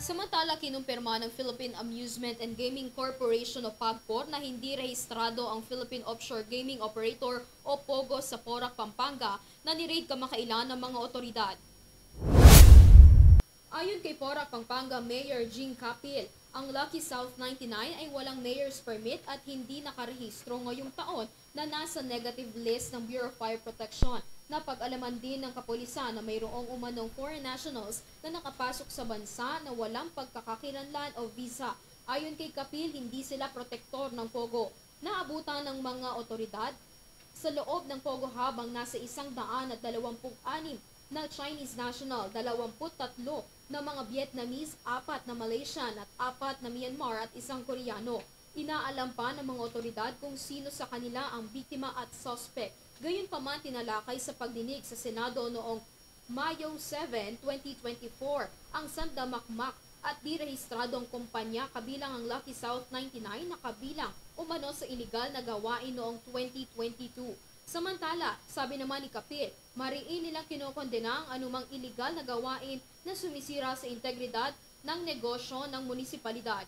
Samantala, kinumpirma ng Philippine Amusement and Gaming Corporation o PAGCOR na hindi rehistrado ang Philippine Offshore Gaming Operator o POGO sa Porac, Pampanga na ni-raid kamakailan ng mga otoridad. Ayon kay Porac, Pampanga Mayor Jean Capil, ang Lucky South 99 ay walang mayor's permit at hindi nakarehistro ngayong taon na nasa negative list ng Bureau of Fire Protection. Napag-alaman din ng kapulisan na mayroong umanong foreign nationals na nakapasok sa bansa na walang pagkakakilanlan o visa. Ayon kay Capil, hindi sila protektor ng POGO. Naabutan ng mga otoridad sa loob ng POGO habang nasa 126 na Chinese national, 23 na mga Vietnamese, 4 na Malaysian at 4 na Myanmar at 1 Koreano. Inaalam pa ng mga otoridad kung sino sa kanila ang biktima at suspect. Gayunpaman, tinalakay sa pagdinig sa Senado noong Mayo 7, 2024 ang sandamakmak at direhistradong kumpanya kabilang ang Lucky South 99 na kabilang umano sa iligal na gawain noong 2022. Samantala, sabi naman ni Capil, mariin nilang kinokondena ang anumang iligal na gawain na sumisira sa integridad ng negosyo ng munisipalidad.